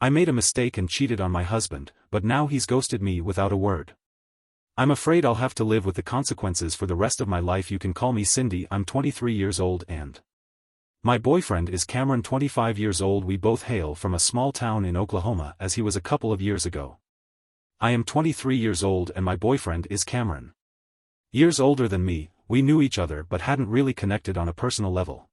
I made a mistake and cheated on my husband, but now he's ghosted me without a word. I'm afraid I'll have to live with the consequences for the rest of my life. You can call me Cindy. I'm 23 years old and my boyfriend is Cameron, 25 years old. We both hail from a small town in Oklahoma, as he was a couple of years ago. I am 23 years old and my boyfriend is Cameron. Years older than me, we knew each other but hadn't really connected on a personal level.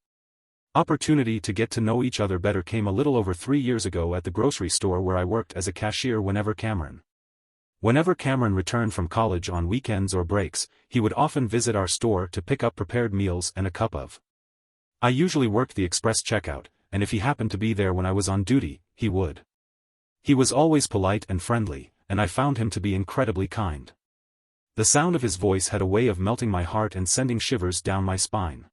Opportunity to get to know each other better came a little over 3 years ago at the grocery store where I worked as a cashier. Whenever Cameron returned from college on weekends or breaks, he would often visit our store to pick up prepared meals and a cup of. I usually worked the express checkout, and if he happened to be there when I was on duty, he would. He was always polite and friendly, and I found him to be incredibly kind. The sound of his voice had a way of melting my heart and sending shivers down my spine.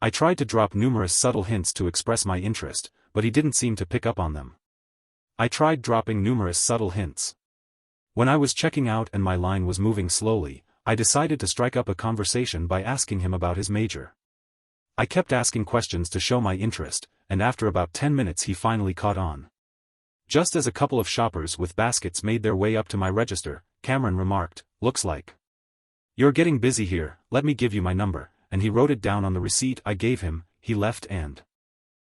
I tried to drop numerous subtle hints to express my interest, but he didn't seem to pick up on them. I tried dropping numerous subtle hints. When I was checking out and my line was moving slowly, I decided to strike up a conversation by asking him about his major. I kept asking questions to show my interest, and after about 10 minutes he finally caught on. Just as a couple of shoppers with baskets made their way up to my register, Cameron remarked, "Looks like you're getting busy here, let me give you my number," and he wrote it down on the receipt I gave him. He left and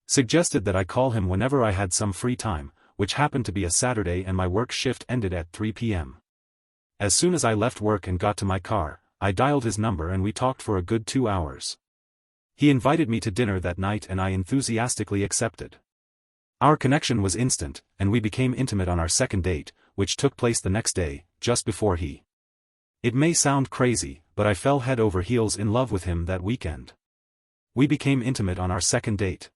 suggested that I call him whenever I had some free time, which happened to be a Saturday, and my work shift ended at 3 p.m. As soon as I left work and got to my car, I dialed his number and we talked for a good 2 hours. He invited me to dinner that night and I enthusiastically accepted. Our connection was instant, and we became intimate on our second date, which took place the next day, just before he. It may sound crazy, but I fell head over heels in love with him that weekend. We became intimate on our second date.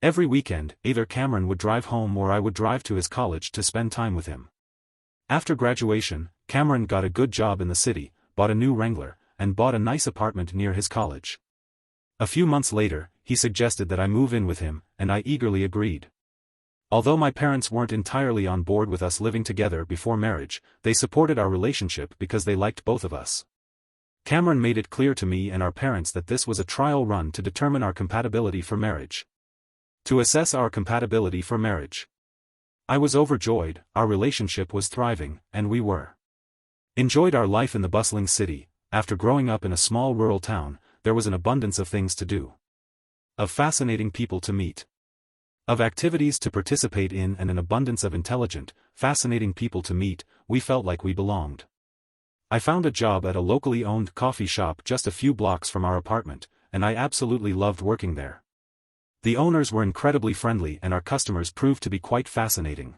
Every weekend, either Cameron would drive home or I would drive to his college to spend time with him. After graduation, Cameron got a good job in the city, bought a new Wrangler, and bought a nice apartment near his college. A few months later, he suggested that I move in with him, and I eagerly agreed. Although my parents weren't entirely on board with us living together before marriage, they supported our relationship because they liked both of us. Cameron made it clear to me and our parents that this was a trial run to determine our compatibility for marriage. To assess our compatibility for marriage. I was overjoyed. Our relationship was thriving, and we enjoyed our life in the bustling city. After growing up in a small rural town, there was an abundance of things to do, of fascinating people to meet, of activities to participate in, and an abundance of intelligent, fascinating people to meet. We felt like we belonged. I found a job at a locally owned coffee shop just a few blocks from our apartment, and I absolutely loved working there. The owners were incredibly friendly and our customers proved to be quite fascinating.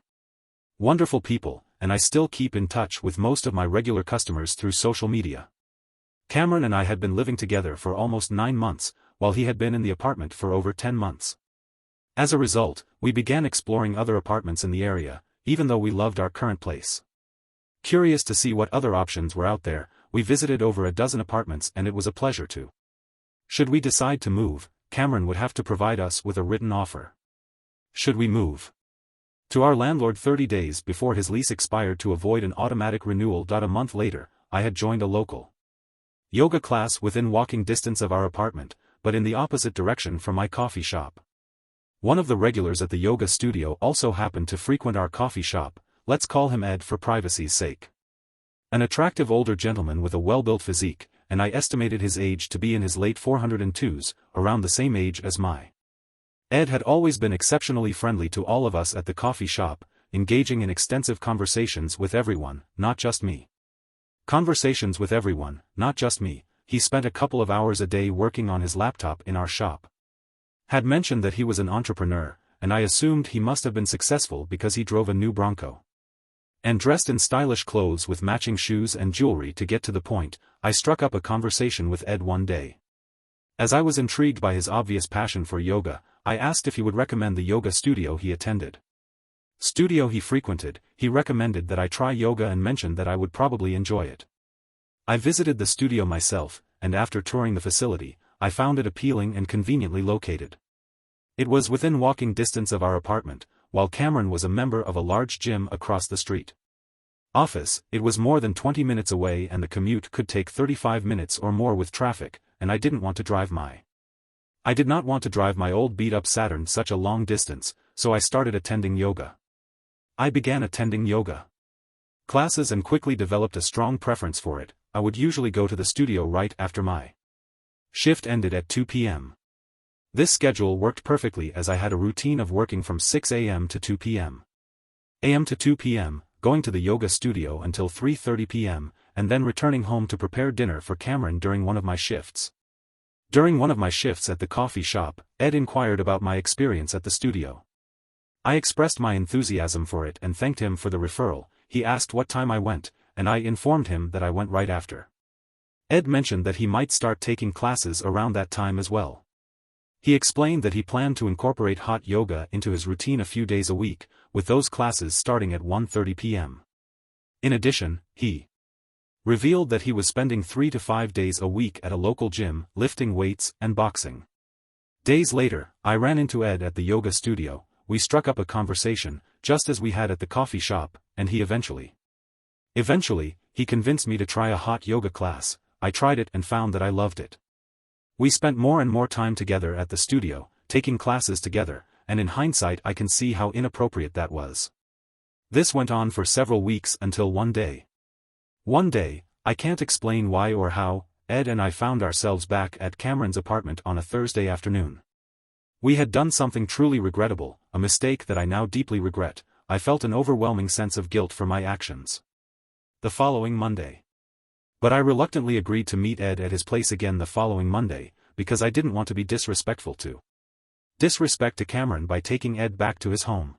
Wonderful people, and I still keep in touch with most of my regular customers through social media. Cameron and I had been living together for almost 9 months, while he had been in the apartment for over 10 months. As a result, we began exploring other apartments in the area, even though we loved our current place. Curious to see what other options were out there, we visited over a dozen apartments and it was a pleasure to. Should we decide to move, Cameron would have to provide us with a written offer. Should we move to our landlord 30 days before his lease expired to avoid an automatic renewal? A month later, I had joined a local yoga class within walking distance of our apartment, but in the opposite direction from my coffee shop. One of the regulars at the yoga studio also happened to frequent our coffee shop. Let's call him Ed for privacy's sake. An attractive older gentleman with a well-built physique, and I estimated his age to be in his late 402s, around the same age as my. Ed had always been exceptionally friendly to all of us at the coffee shop, engaging in extensive conversations with everyone, not just me. Conversations with everyone, not just me. He spent a couple of hours a day working on his laptop in our shop. Had mentioned that he was an entrepreneur, and I assumed he must have been successful because he drove a new Bronco. And dressed in stylish clothes with matching shoes and jewelry. To get to the point, I struck up a conversation with Ed one day. As I was intrigued by his obvious passion for yoga, I asked if he would recommend the yoga studio he attended. Studio he frequented, he recommended that I try yoga and mentioned that I would probably enjoy it. I visited the studio myself, and after touring the facility, I found it appealing and conveniently located. It was within walking distance of our apartment, while Cameron was a member of a large gym across the street. It was more than 20 minutes away and the commute could take 35 minutes or more with traffic, and I did not want to drive my old beat-up Saturn such a long distance, so I started attending yoga. I began attending yoga classes and quickly developed a strong preference for it. I would usually go to the studio right after my shift ended at 2 p.m. This schedule worked perfectly as I had a routine of working from 6 a.m. to 2 p.m. to 2 p.m., going to the yoga studio until 3:30 p.m., and then returning home to prepare dinner for Cameron during one of my shifts. During one of my shifts at the coffee shop, Ed inquired about my experience at the studio. I expressed my enthusiasm for it and thanked him for the referral. He asked what time I went, and I informed him that I went right after. Ed mentioned that he might start taking classes around that time as well. He explained that he planned to incorporate hot yoga into his routine a few days a week, with those classes starting at 1:30 p.m. In addition, he revealed that he was spending 3 to 5 days a week at a local gym, lifting weights and boxing. Days later, I ran into Ed at the yoga studio. We struck up a conversation, just as we had at the coffee shop, and he eventually, he convinced me to try a hot yoga class. I tried it and found that I loved it. We spent more and more time together at the studio, taking classes together, and in hindsight I can see how inappropriate that was. This went on for several weeks until one day, I can't explain why or how, Ed and I found ourselves back at Cameron's apartment on a Thursday afternoon. We had done something truly regrettable, a mistake that I now deeply regret. I felt an overwhelming sense of guilt for my actions. The following Monday. But I reluctantly agreed to meet Ed at his place again the following Monday, because I didn't want to be disrespect to Cameron by taking Ed back to his home.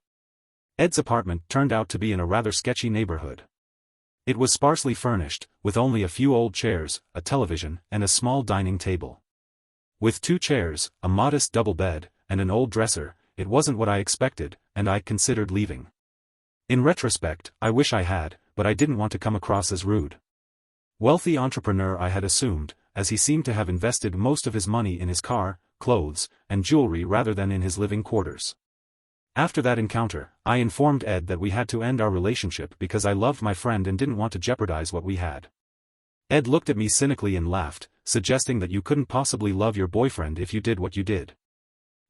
Ed's apartment turned out to be in a rather sketchy neighborhood. It was sparsely furnished, with only a few old chairs, a television, and a small dining table. With 2 chairs, a modest double bed, and an old dresser, it wasn't what I expected, and I considered leaving. In retrospect, I wish I had, but I didn't want to come across as rude. Wealthy entrepreneur I had assumed, as he seemed to have invested most of his money in his car, clothes, and jewelry rather than in his living quarters. After that encounter, I informed Ed that we had to end our relationship because I loved my friend and didn't want to jeopardize what we had. Ed looked at me cynically and laughed, suggesting that you couldn't possibly love your boyfriend if you did what you did.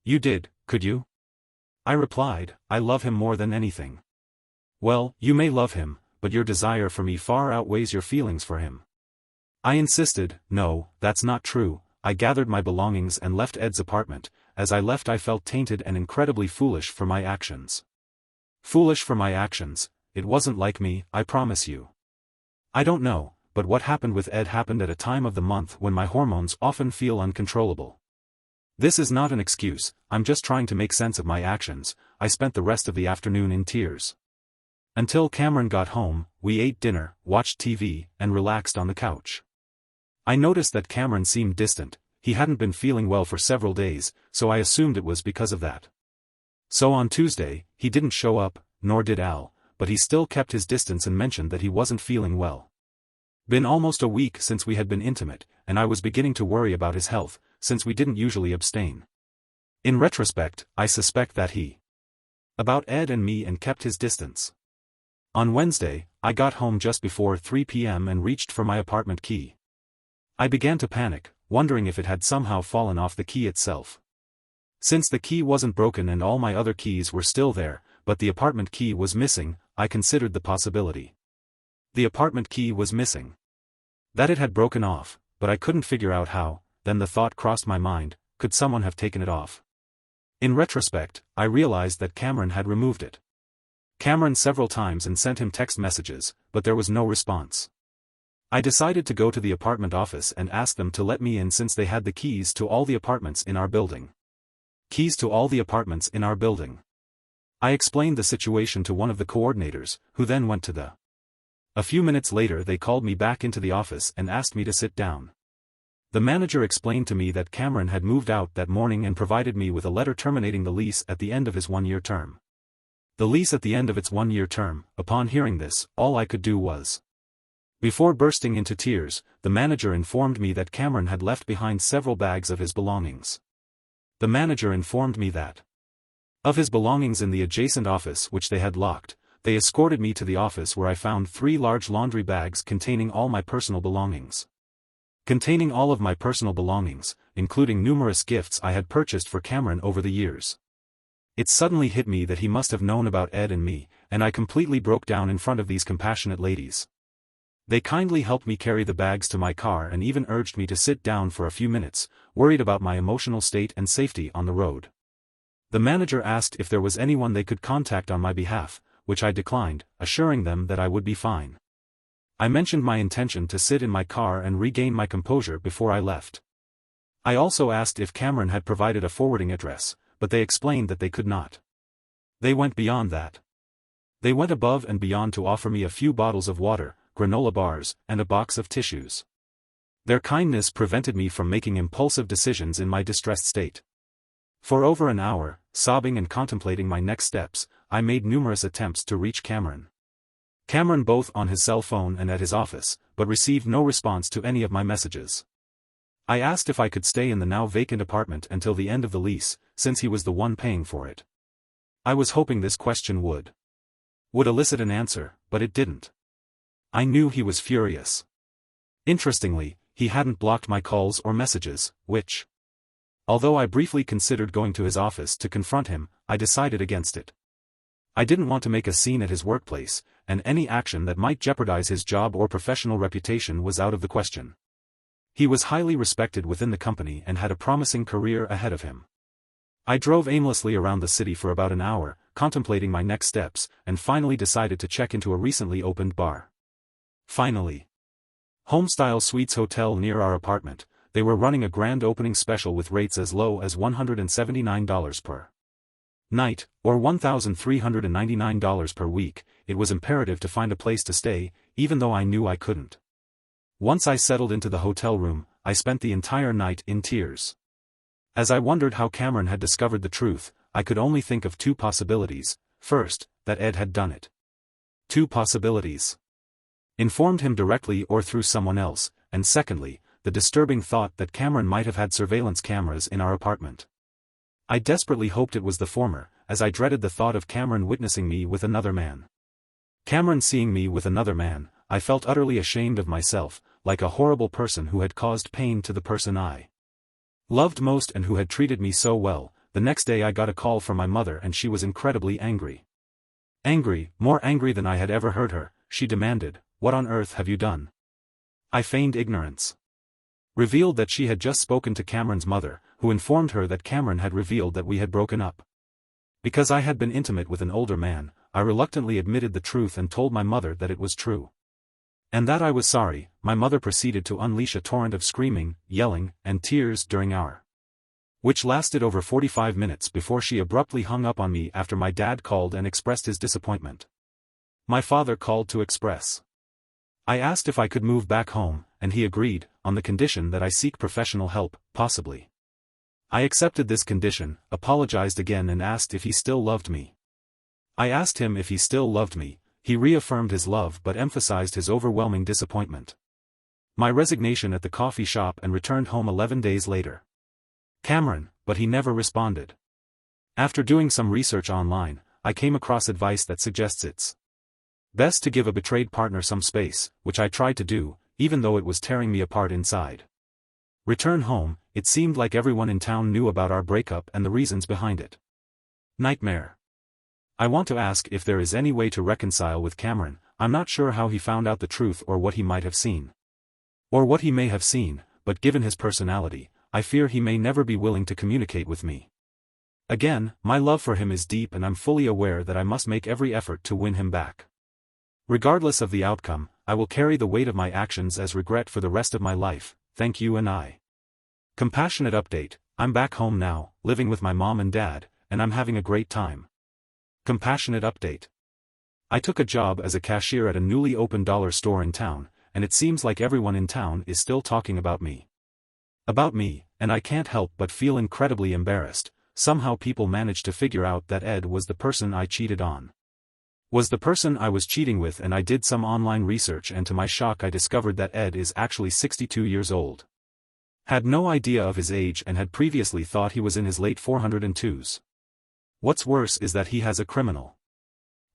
You did, could you? I replied, I love him more than anything. Well, you may love him, but your desire for me far outweighs your feelings for him. I insisted, no, that's not true. I gathered my belongings and left Ed's apartment. As I left I felt tainted and incredibly foolish for my actions. Foolish for my actions, it wasn't like me, I promise you. I don't know, but what happened with Ed happened at a time of the month when my hormones often feel uncontrollable. This is not an excuse, I'm just trying to make sense of my actions. I spent the rest of the afternoon in tears. Until Cameron got home, we ate dinner, watched TV, and relaxed on the couch. I noticed that Cameron seemed distant. He hadn't been feeling well for several days, so I assumed it was because of that. So on Tuesday, he didn't show up, nor did Al, but he still kept his distance and mentioned that he wasn't feeling well. Been almost a week since we had been intimate, and I was beginning to worry about his health, since we didn't usually abstain. In retrospect, I suspect that he about Ed and me and kept his distance. On Wednesday, I got home just before 3 p.m. and reached for my apartment key. I began to panic, wondering if it had somehow fallen off the key itself. Since the key wasn't broken and all my other keys were still there, but the apartment key was missing, I considered the possibility. The apartment key was missing. That it had broken off, but I couldn't figure out how. Then the thought crossed my mind, could someone have taken it off? In retrospect, I realized that Cameron had removed it. Cameron several times and sent him text messages, but there was no response. I decided to go to the apartment office and ask them to let me in since they had the keys to all the apartments in our building. Keys to all the apartments in our building. I explained the situation to one of the coordinators, who then went to the. A few minutes later they called me back into the office and asked me to sit down. The manager explained to me that Cameron had moved out that morning and provided me with a letter terminating the lease at the end of his one-year term. The lease at the end of its one-year term. Upon hearing this, all I could do was. Before bursting into tears, the manager informed me that Cameron had left behind several bags of his belongings. The manager informed me that of his belongings in the adjacent office which they had locked. They escorted me to the office where I found 3 large laundry bags containing all my personal belongings. Containing all of my personal belongings, including numerous gifts I had purchased for Cameron over the years. It suddenly hit me that he must have known about Ed and me, and I completely broke down in front of these compassionate ladies. They kindly helped me carry the bags to my car and even urged me to sit down for a few minutes, worried about my emotional state and safety on the road. The manager asked if there was anyone they could contact on my behalf, which I declined, assuring them that I would be fine. I mentioned my intention to sit in my car and regain my composure before I left. I also asked if Cameron had provided a forwarding address, but they explained that they could not. They went beyond that. They went above and beyond to offer me a few bottles of water, granola bars, and a box of tissues. Their kindness prevented me from making impulsive decisions in my distressed state. For over an hour, sobbing and contemplating my next steps, I made numerous attempts to reach Cameron. Cameron both on his cell phone and at his office, but received no response to any of my messages. I asked if I could stay in the now vacant apartment until the end of the lease, since he was the one paying for it. I was hoping this question would elicit an answer, but it didn't. I knew he was furious. Interestingly, he hadn't blocked my calls or messages, which, although I briefly considered going to his office to confront him, I decided against it. I didn't want to make a scene at his workplace, and any action that might jeopardize his job or professional reputation was out of the question. He was highly respected within the company and had a promising career ahead of him. I drove aimlessly around the city for about an hour, contemplating my next steps, and finally decided to check into a recently opened bar. Finally. Homestyle Suites Hotel near our apartment. They were running a grand opening special with rates as low as $179 per night, or $1,399 per week. It was imperative to find a place to stay, even though I knew I couldn't. Once I settled into the hotel room, I spent the entire night in tears. As I wondered how Cameron had discovered the truth, I could only think of two possibilities. First, that Ed had done it. Two possibilities. Informed him directly or through someone else, and secondly, the disturbing thought that Cameron might have had surveillance cameras in our apartment. I desperately hoped it was the former, as I dreaded the thought of Cameron witnessing me with another man. Cameron seeing me with another man, I felt utterly ashamed of myself, like a horrible person who had caused pain to the person I loved most and who had treated me so well. The next day I got a call from my mother and she was incredibly angry. Angry, more angry than I had ever heard her. She demanded, "What on earth have you done?" I feigned ignorance. Revealed that she had just spoken to Cameron's mother, who informed her that Cameron had revealed that we had broken up. Because I had been intimate with an older man, I reluctantly admitted the truth and told my mother that it was true. And that I was sorry. My mother proceeded to unleash a torrent of screaming, yelling, and tears during our which lasted over 45 minutes before she abruptly hung up on me after my dad called and expressed his disappointment. My father called to express. I asked if I could move back home, and he agreed, on the condition that I seek professional help, possibly. I accepted this condition, apologized again and asked if he still loved me. I asked him if he still loved me. He reaffirmed his love but emphasized his overwhelming disappointment. My resignation at the coffee shop and returned home 11 days later. Cameron, but he never responded. After doing some research online, I came across advice that suggests it's best to give a betrayed partner some space, which I tried to do, even though it was tearing me apart inside. Return home, it seemed like everyone in town knew about our breakup and the reasons behind it. Nightmare. I want to ask if there is any way to reconcile with Cameron. I'm not sure how he found out the truth or what he might have seen. Or what he may have seen, but given his personality, I fear he may never be willing to communicate with me. Again, my love for him is deep and I'm fully aware that I must make every effort to win him back. Regardless of the outcome, I will carry the weight of my actions as regret for the rest of my life. Thank you and I. Compassionate update. I'm back home now, living with my mom and dad, and I'm having a great time. Compassionate update. I took a job as a cashier at a newly opened dollar store in town, and it seems like everyone in town is still talking about me. And I can't help but feel incredibly embarrassed. Somehow people managed to figure out that Ed was the person I cheated on. Was the person I was cheating with, and I did some online research and to my shock I discovered that Ed is actually 62 years old. Had no idea of his age and had previously thought he was in his late 402s. What's worse is that he has a criminal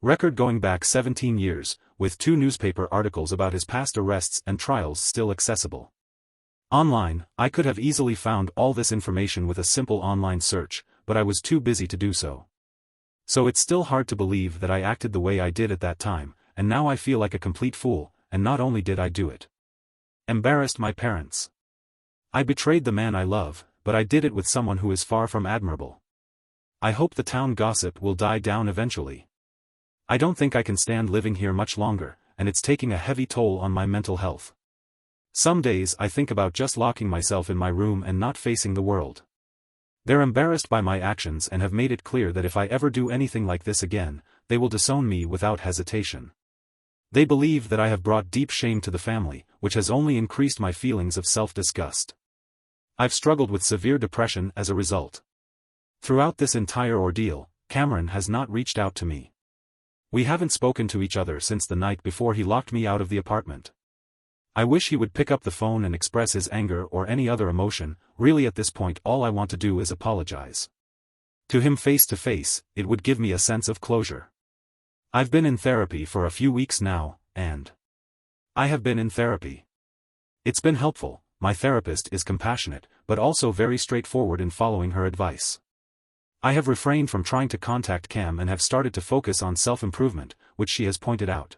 record going back 17 years, with 2 newspaper articles about his past arrests and trials still accessible online. I could have easily found all this information with a simple online search, but I was too busy to do so. So it's still hard to believe that I acted the way I did at that time, and now I feel like a complete fool, and not only did I do it. Embarrassed my parents. I betrayed the man I love, but I did it with someone who is far from admirable. I hope the town gossip will die down eventually. I don't think I can stand living here much longer, and it's taking a heavy toll on my mental health. Some days I think about just locking myself in my room and not facing the world. They're embarrassed by my actions and have made it clear that if I ever do anything like this again, they will disown me without hesitation. They believe that I have brought deep shame to the family, which has only increased my feelings of self-disgust. I've struggled with severe depression as a result. Throughout this entire ordeal, Cameron has not reached out to me. We haven't spoken to each other since the night before he locked me out of the apartment. I wish he would pick up the phone and express his anger or any other emotion. Really at this point all I want to do is apologize. To him face to face, it would give me a sense of closure. I've been in therapy for a few weeks now, and I have been in therapy. It's been helpful. My therapist is compassionate, but also very straightforward in following her advice. I have refrained from trying to contact Cam and have started to focus on self-improvement, which she has pointed out.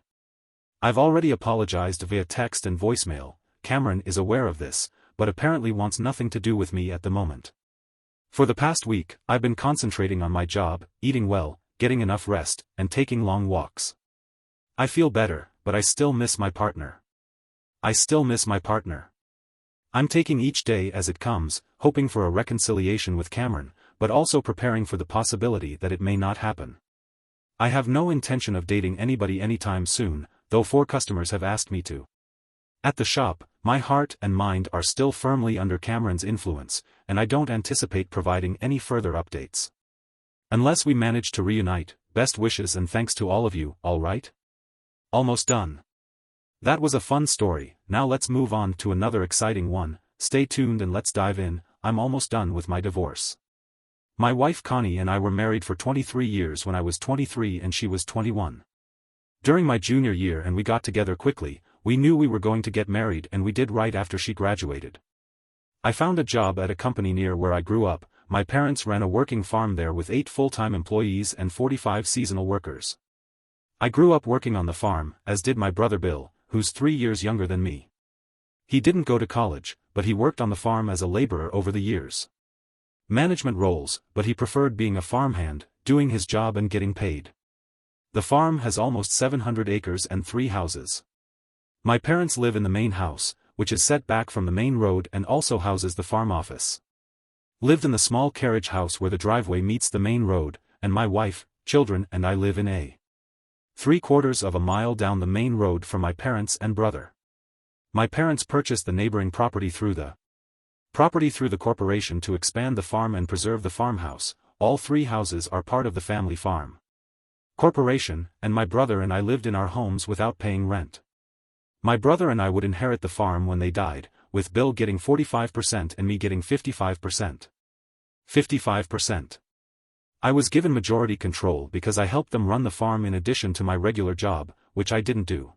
I've already apologized via text and voicemail. Cameron is aware of this, but apparently wants nothing to do with me at the moment. For the past week, I've been concentrating on my job, eating well, getting enough rest, and taking long walks. I feel better, but I still miss my partner. I'm taking each day as it comes, hoping for a reconciliation with Cameron, but also preparing for the possibility that it may not happen. I have no intention of dating anybody anytime soon, though 4 customers have asked me to. At the shop, my heart and mind are still firmly under Cameron's influence, and I don't anticipate providing any further updates. Unless we manage to reunite, best wishes and thanks to all of you, alright? Almost done. That was a fun story. Now let's move on to another exciting one. Stay tuned and let's dive in. I'm almost done with my divorce. My wife Connie and I were married for 23 years when I was 23 and she was 21. During my junior year and we got together quickly. We knew we were going to get married and we did right after she graduated. I found a job at a company near where I grew up. My parents ran a working farm there with 8 full-time employees and 45 seasonal workers. I grew up working on the farm, as did my brother Bill, who's 3 years younger than me. He didn't go to college, but he worked on the farm as a laborer over the years. Management roles, but he preferred being a farmhand, doing his job and getting paid. The farm has almost 700 acres and 3 houses. My parents live in the main house, which is set back from the main road and also houses the farm office. Lived in the small carriage house where the driveway meets the main road, and my wife, children and I live in a 3/4 of a mile down the main road from my parents and brother. My parents purchased the neighboring property through the corporation to expand the farm and preserve the farmhouse. All 3 houses are part of the family farm corporation, and my brother and I lived in our homes without paying rent. My brother and I would inherit the farm when they died, with Bill getting 45% and me getting 55%. I was given majority control because I helped them run the farm in addition to my regular job, which I didn't do.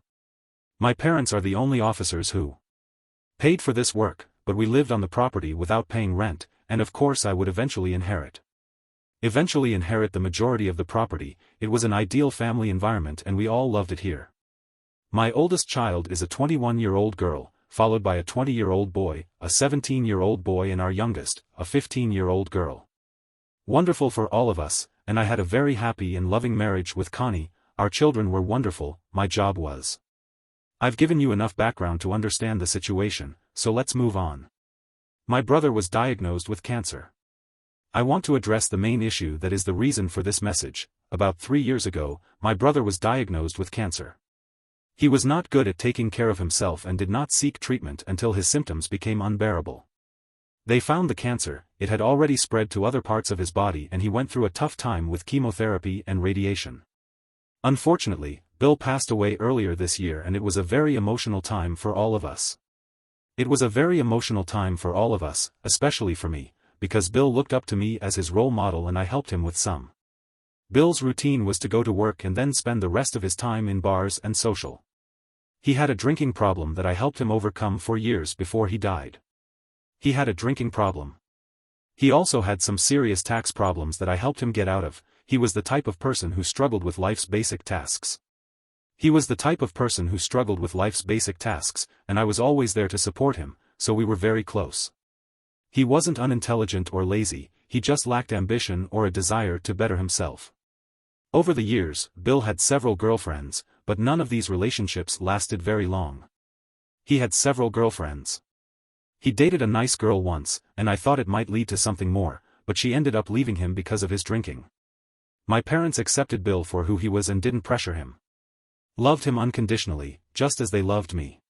My parents are the only officers who paid for this work, but we lived on the property without paying rent, and of course I would eventually inherit the majority of the property. It was an ideal family environment and we all loved it here. My oldest child is a 21-year-old girl, followed by a 20-year-old boy, a 17-year-old boy and our youngest, a 15-year-old girl. Wonderful for all of us, and I had a very happy and loving marriage with Connie. Our children were wonderful, my job was. I've given you enough background to understand the situation, so let's move on. My brother was diagnosed with cancer. I want to address the main issue that is the reason for this message. About 3 years ago, my brother was diagnosed with cancer. He was not good at taking care of himself and did not seek treatment until his symptoms became unbearable. They found the cancer, it had already spread to other parts of his body and he went through a tough time with chemotherapy and radiation. Unfortunately, Bill passed away earlier this year and it was a very emotional time for all of us. Especially for me, because Bill looked up to me as his role model and I helped him with some. Bill's routine was to go to work and then spend the rest of his time in bars and social. He had a drinking problem that I helped him overcome for years before he died. He also had some serious tax problems that I helped him get out of. he was the type of person who struggled with life's basic tasks. He was the type of person who struggled with life's basic tasks, and I was always there to support him, so we were very close. He wasn't unintelligent or lazy, he just lacked ambition or a desire to better himself. Over the years, Bill had several girlfriends, but none of these relationships lasted very long. He had several girlfriends. He dated a nice girl once, and I thought it might lead to something more, but she ended up leaving him because of his drinking. My parents accepted Bill for who he was and didn't pressure him. Loved him unconditionally, just as they loved me.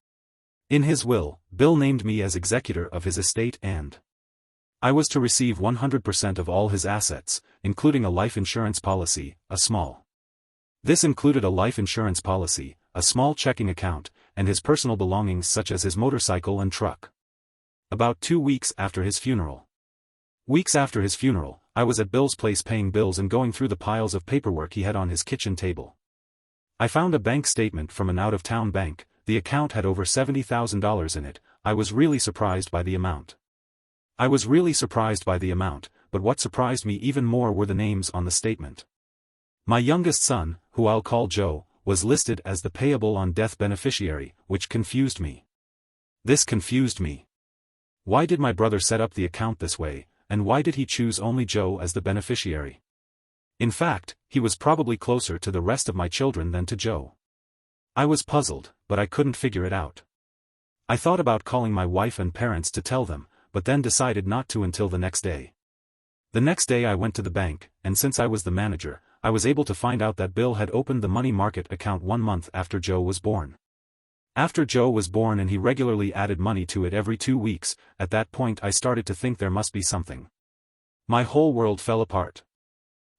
In his will, Bill named me as executor of his estate and I was to receive 100% of all his assets, including a life insurance policy, This included a life insurance policy, a small checking account, and his personal belongings such as his motorcycle and truck. About 2 weeks after his funeral. I was at Bill's place paying bills and going through the piles of paperwork he had on his kitchen table. I found a bank statement from an out-of-town bank. The account had over $70,000 in it. I was really surprised by the amount. But what surprised me even more were the names on the statement. My youngest son, who I'll call Joe, was listed as the payable on death beneficiary, which confused me. This confused me. Why did my brother set up the account this way, and why did he choose only Joe as the beneficiary? In fact, he was probably closer to the rest of my children than to Joe. I was puzzled, but I couldn't figure it out. I thought about calling my wife and parents to tell them, but then decided not to until the next day. The next day I went to the bank, and since I was the manager, I was able to find out that Bill had opened the money market account 1 month after Joe was born. After Joe was born and he regularly added money to it every 2 weeks, at that point I started to think there must be something. My whole world fell apart.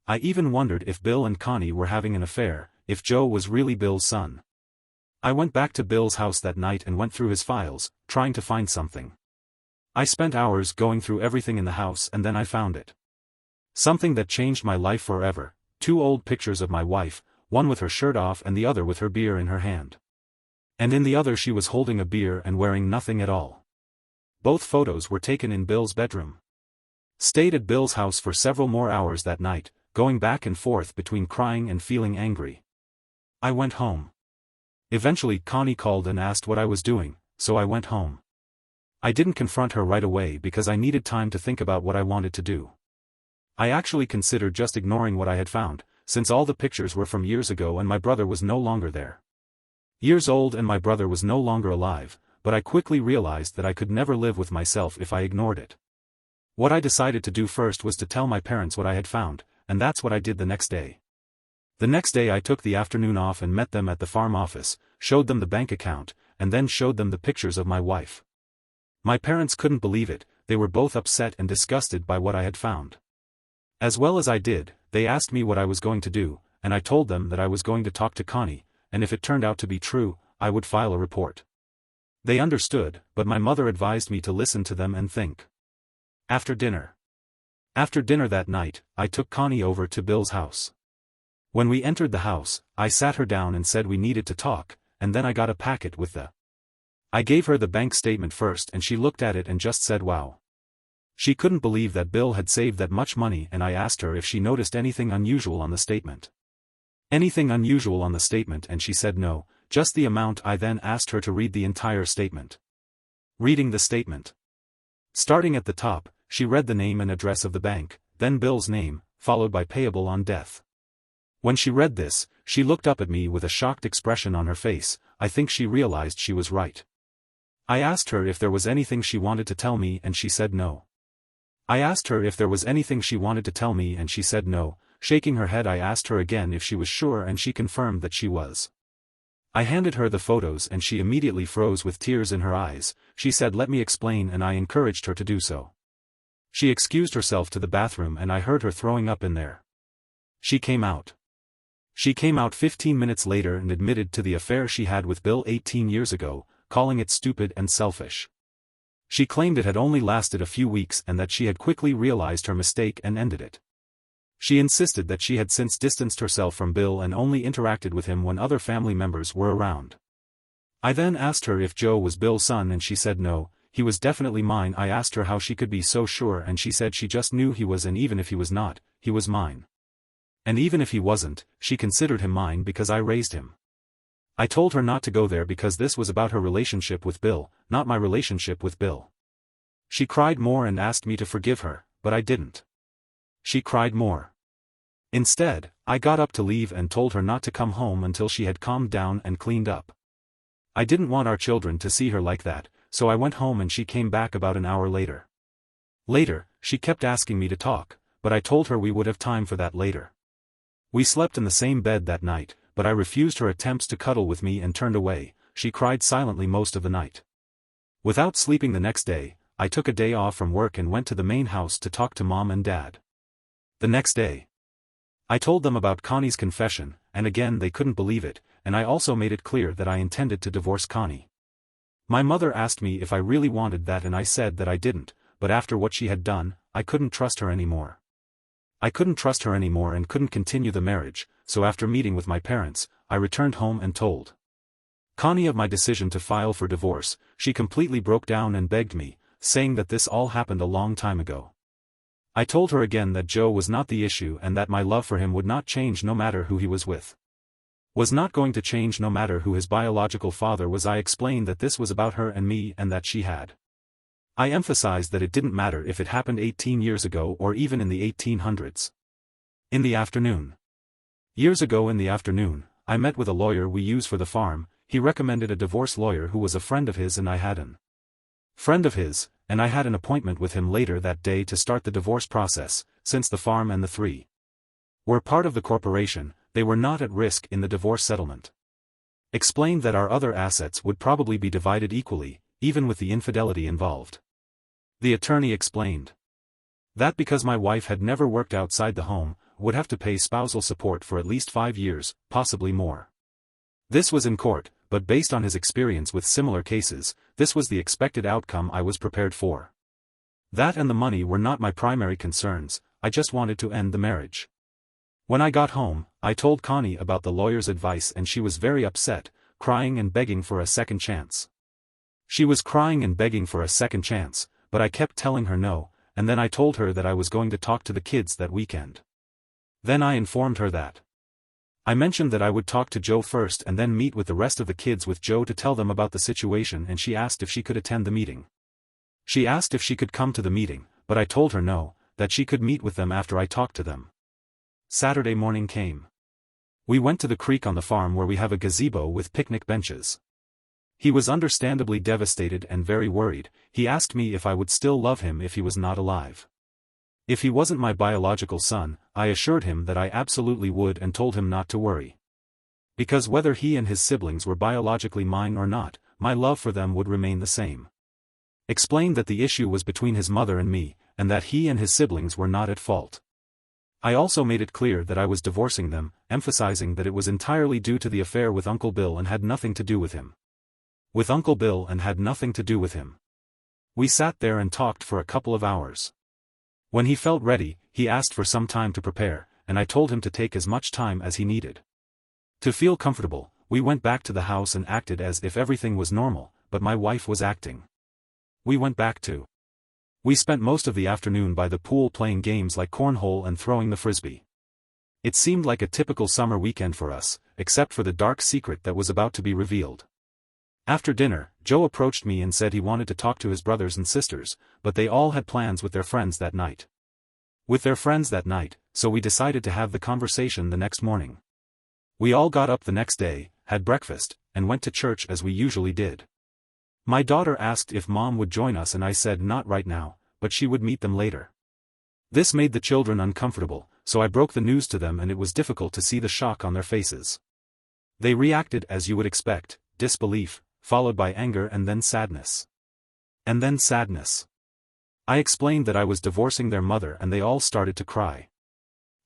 I even wondered if Bill and Connie were having an affair, if Joe was really Bill's son. I went back to Bill's house that night and went through his files, trying to find something. I spent hours going through everything in the house and then I found it. Something that changed my life forever, 2 old pictures of my wife, one with her shirt off and the other with her beer in her hand. And in the other she was holding a beer and wearing nothing at all. Both photos were taken in Bill's bedroom. Stayed at Bill's house for several more hours that night, going back and forth between crying and feeling angry. I went home. Eventually Connie called and asked what I was doing, so I went home. I didn't confront her right away because I needed time to think about what I wanted to do. I actually considered just ignoring what I had found, since all the pictures were from years ago and my brother was no longer there. Years old and my brother was no longer alive, but I quickly realized that I could never live with myself if I ignored it. What I decided to do first was to tell my parents what I had found, and that's what I did the next day. The next day I took the afternoon off and met them at the farm office, showed them the bank account, and then showed them the pictures of my wife. My parents couldn't believe it, they were both upset and disgusted by what I had found. As well as I did, they asked me what I was going to do, and I told them that I was going to talk to Connie, and if it turned out to be true, I would file a report. They understood, but my mother advised me to listen to them and think. After dinner that night, I took Connie over to Bill's house. When we entered the house, I sat her down and said we needed to talk, and then I got a packet with I gave her the bank statement first and she looked at it and just said wow. She couldn't believe that Bill had saved that much money and I asked her if she noticed anything unusual on the statement. Anything unusual on the statement and she said no, just the amount. I then asked her to read the entire statement. Reading the statement. Starting at the top, she read the name and address of the bank, then Bill's name, followed by payable on death. When she read this, she looked up at me with a shocked expression on her face. I think she realized she was right. I asked her if there was anything she wanted to tell me and she said no. Shaking her head I asked her again if she was sure and she confirmed that she was. I handed her the photos and she immediately froze with tears in her eyes. She said let me explain and I encouraged her to do so. She excused herself to the bathroom and I heard her throwing up in there. She came out 15 minutes later and admitted to the affair she had with Bill 18 years ago, calling it stupid and selfish. She claimed it had only lasted a few weeks and that she had quickly realized her mistake and ended it. She insisted that she had since distanced herself from Bill and only interacted with him when other family members were around. I then asked her if Joe was Bill's son and she said no, he was definitely mine. I asked her how she could be so sure and she said she just knew he was and even if he was not, he was mine. And even if he wasn't, she considered him mine because I raised him. I told her not to go there because this was about her relationship with Bill, not my relationship with Bill. She cried more and asked me to forgive her, but I didn't. She cried more. Instead, I got up to leave and told her not to come home until she had calmed down and cleaned up. I didn't want our children to see her like that, so I went home and she came back about an hour later. Later, she kept asking me to talk, but I told her we would have time for that later. We slept in the same bed that night, but I refused her attempts to cuddle with me and turned away. She cried silently most of the night. Without sleeping the next day, I took a day off from work and went to the main house to talk to Mom and Dad. The next day, I told them about Connie's confession, and again they couldn't believe it, and I also made it clear that I intended to divorce Connie. My mother asked me if I really wanted that and I said that I didn't, but after what she had done, I couldn't trust her anymore. I couldn't trust her anymore and couldn't continue the marriage, so after meeting with my parents, I returned home and told Connie of my decision to file for divorce. She completely broke down and begged me, saying that this all happened a long time ago. I told her again that Joe was not the issue and that my love for him would not change no matter who he was with. Was not going to change no matter who his biological father was. I explained that this was about her and me and that she had. I emphasized that it didn't matter if it happened 18 years ago or even in the 1800s. In the afternoon. Years ago in the afternoon, I met with a lawyer we use for the farm. He recommended a divorce lawyer who was a friend of his and I had an friend of his, and I had an appointment with him later that day to start the divorce process. Since the farm and the three were part of the corporation, they were not at risk in the divorce settlement. Explained that our other assets would probably be divided equally, even with the infidelity involved. The attorney explained that because my wife had never worked outside the home, would have to pay spousal support for at least 5 years, possibly more. This was in court, but based on his experience with similar cases, this was the expected outcome I was prepared for. That and the money were not my primary concerns. I just wanted to end the marriage. When I got home, I told Connie about the lawyer's advice and she was very upset, crying and begging for a second chance. She was crying and begging for a second chance, but I kept telling her no, and then I told her that I was going to talk to the kids that weekend. Then I informed her that I mentioned that I would talk to Joe first and then meet with the rest of the kids with Joe to tell them about the situation, and she asked if she could attend the meeting. She asked if she could come to the meeting, but I told her no, that she could meet with them after I talked to them. Saturday morning came. We went to the creek on the farm where we have a gazebo with picnic benches. He was understandably devastated and very worried. He asked me if I would still love him if he was not alive. If he wasn't my biological son, I assured him that I absolutely would and told him not to worry. Because whether he and his siblings were biologically mine or not, my love for them would remain the same. Explained that the issue was between his mother and me, and that he and his siblings were not at fault. I also made it clear that I was divorcing them, emphasizing that it was entirely due to the affair with Uncle Bill and had nothing to do with him. With Uncle Bill and had nothing to do with him. We sat there and talked for a couple of hours. When he felt ready, he asked for some time to prepare, and I told him to take as much time as he needed. To feel comfortable, we went back to the house and acted as if everything was normal, but my wife was acting. We went back to. We spent most of the afternoon by the pool playing games like cornhole and throwing the frisbee. It seemed like a typical summer weekend for us, except for the dark secret that was about to be revealed. After dinner, Joe approached me and said he wanted to talk to his brothers and sisters, but they all had plans with their friends that night. So we decided to have the conversation the next morning. We all got up the next day, had breakfast, and went to church as we usually did. My daughter asked if Mom would join us and I said not right now, but she would meet them later. This made the children uncomfortable, so I broke the news to them and it was difficult to see the shock on their faces. They reacted as you would expect, disbelief, followed by anger and then sadness. And then sadness. I explained that I was divorcing their mother and they all started to cry.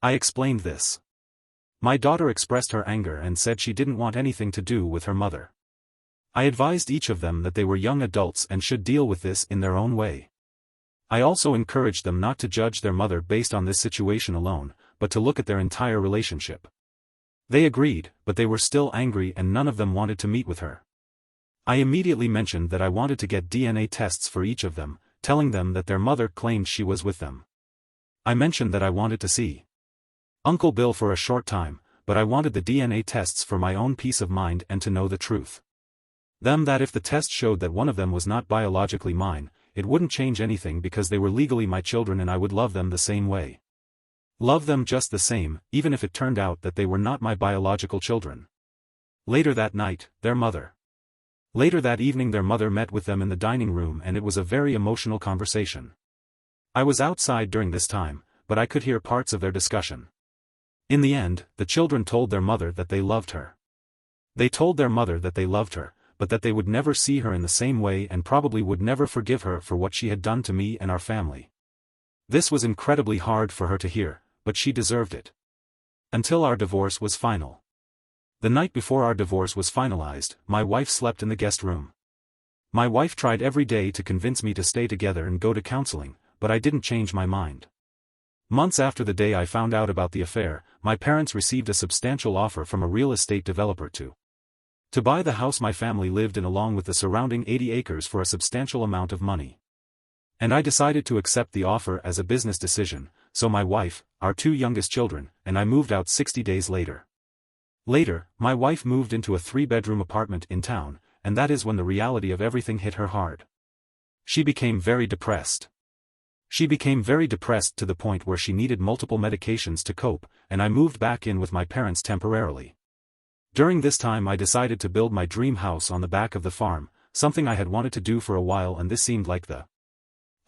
I explained this. My daughter expressed her anger and said she didn't want anything to do with her mother. I advised each of them that they were young adults and should deal with this in their own way. I also encouraged them not to judge their mother based on this situation alone, but to look at their entire relationship. They agreed, but they were still angry and none of them wanted to meet with her. I immediately mentioned that I wanted to get DNA tests for each of them, telling them that their mother claimed she was with them. I mentioned that I wanted to see Uncle Bill for a short time, but I wanted the DNA tests for my own peace of mind and to know the truth. That if the test showed that one of them was not biologically mine, it wouldn't change anything because they were legally my children and I would love them the same way. Love them just the same, even if it turned out that they were not my biological children. Later that night, Later that evening their mother met with them in the dining room and it was a very emotional conversation. I was outside during this time, but I could hear parts of their discussion. In the end, the children told their mother that they loved her. They told their mother that they loved her, but that they would never see her in the same way and probably would never forgive her for what she had done to me and our family. This was incredibly hard for her to hear, but she deserved it. Until our divorce was final. The night before our divorce was finalized, my wife slept in the guest room. My wife tried every day to convince me to stay together and go to counseling, but I didn't change my mind. Months after the day I found out about the affair, my parents received a substantial offer from a real estate developer to buy the house my family lived in along with the surrounding 80 acres for a substantial amount of money. And I decided to accept the offer as a business decision, so my wife, our 2 youngest children, and I moved out 60 days later. Later, my wife moved into a 3-bedroom apartment in town, and that is when the reality of everything hit her hard. She became very depressed. She became very depressed to the point where she needed multiple medications to cope, and I moved back in with my parents temporarily. During this time I decided to build my dream house on the back of the farm, something I had wanted to do for a while and this seemed like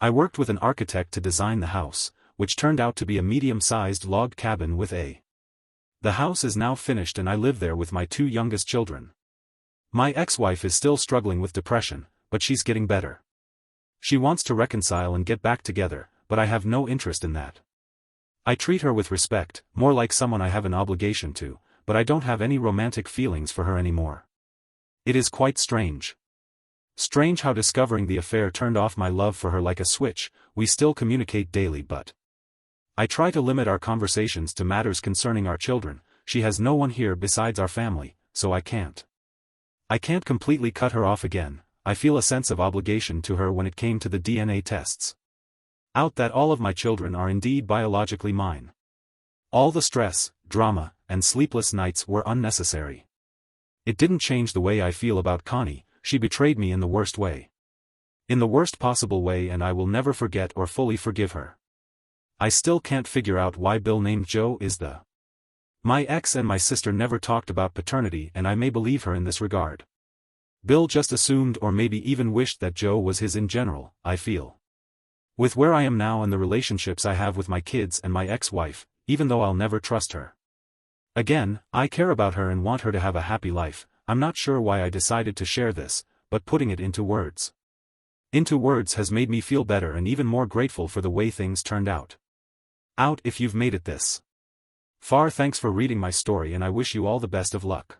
I worked with an architect to design the house, which turned out to be a medium-sized log cabin with The house is now finished and I live there with my 2 youngest children. My ex-wife is still struggling with depression, but she's getting better. She wants to reconcile and get back together, but I have no interest in that. I treat her with respect, more like someone I have an obligation to, but I don't have any romantic feelings for her anymore. It is quite strange. Strange how discovering the affair turned off my love for her like a switch. We still communicate daily but I try to limit our conversations to matters concerning our children. She has no one here besides our family, so I can't completely cut her off again. I feel a sense of obligation to her when it came to the DNA tests. Out that all of my children are indeed biologically mine. All the stress, drama, and sleepless nights were unnecessary. It didn't change the way I feel about Connie. She betrayed me in the worst way. In the worst possible way, and I will never forget or fully forgive her. I still can't figure out why Bill named Joe is My ex and my sister never talked about paternity and I may believe her in this regard. Bill just assumed or maybe even wished that Joe was his in general, I feel. With where I am now and the relationships I have with my kids and my ex-wife, even though I'll never trust her again, I care about her and want her to have a happy life. I'm not sure why I decided to share this, but putting it into words has made me feel better and even more grateful for the way things turned out. If you've made it this far, thanks for reading my story and I wish you all the best of luck.